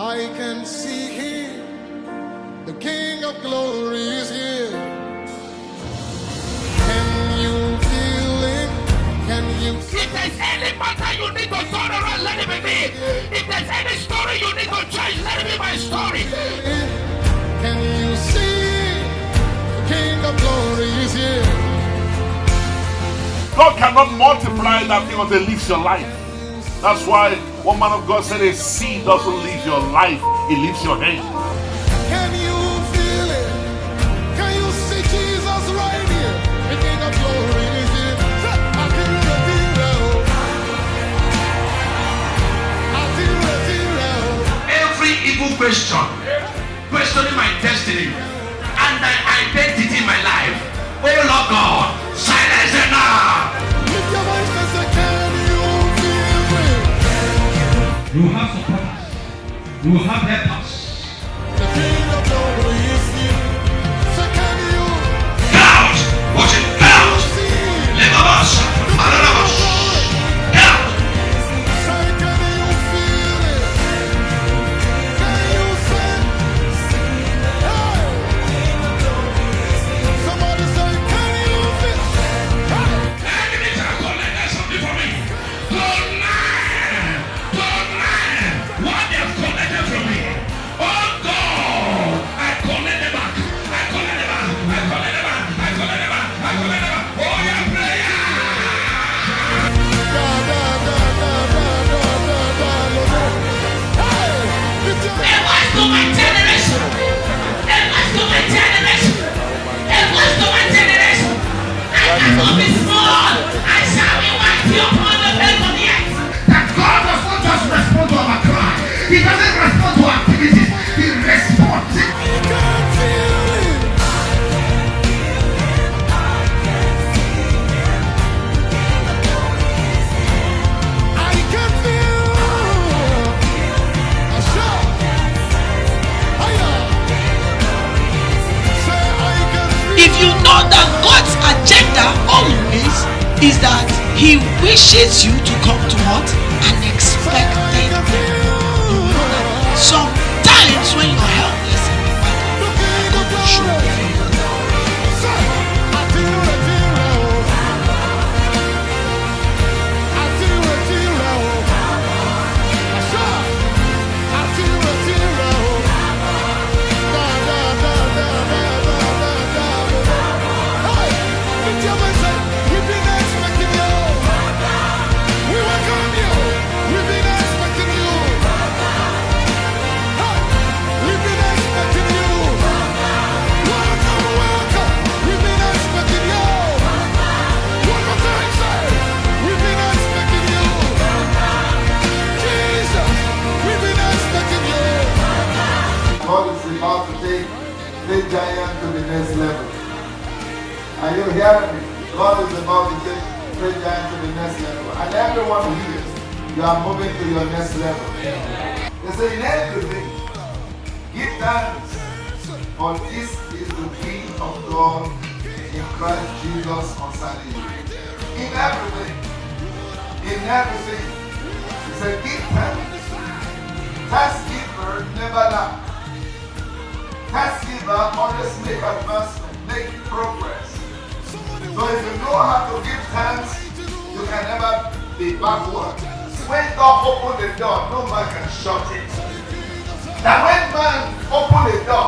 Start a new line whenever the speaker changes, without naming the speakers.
I can see him. The King of Glory is here. Can you feel it? Can you?
If there's any matter you need to turn around, let it be me. If there's any story you need to change, let it be my story.
Can you see? The King of Glory is here.
God cannot multiply that thing until it leaves your life. That's why one man of God said a seed doesn't leave your life, it leaves your hand.
Can you feel it? Can you see Jesus right here? The King of Glory is here. I feel it.
Every evil question, questioning my destiny and my identity in my life. Oh Lord God, silence it now.
Lift your voice and say, can you feel it?
You have supporters. You have helpers.
The King of Glory is here. So can you
Get out! Watch it! Get out!
see?
Live of us! Another of us! Get out!
Say, can you feel it? Can you sense? Hey! Somebody say, can you feel? Hey!
Enemy shall collect something for me. Tonight! Tonight! What they have collected from me. Oh God! I collect it back. I collect it back. I collect it back. I collect it back. I collect it back. Oh yeah, prayer! It was to my generation. It was to my generation. It was to my generation. I cannot be small. I shall be mighty upon the face of the earth. That God does not just respond to our cry. He doesn't respond to our activities. He responds.
If you know that God's agenda always is that He wishes you to come to what? An expected end. You know that sometimes when you're helpless in the battle, God will show you.
God is about to take the giant to the next level. Are you hearing me? God is about to take the giant to the next level. And everyone who hears, you are moving to your next level. They say in everything, give thanks, for this is the will of God in Christ Jesus concerning you. In everything, he said give thanks. Thanksgiver never lack. Thanksgiver always make advancement, make progress. So if you know how to give thanks, you can never be backward. When God opens the door, no man can shut it. Now when man opens the door,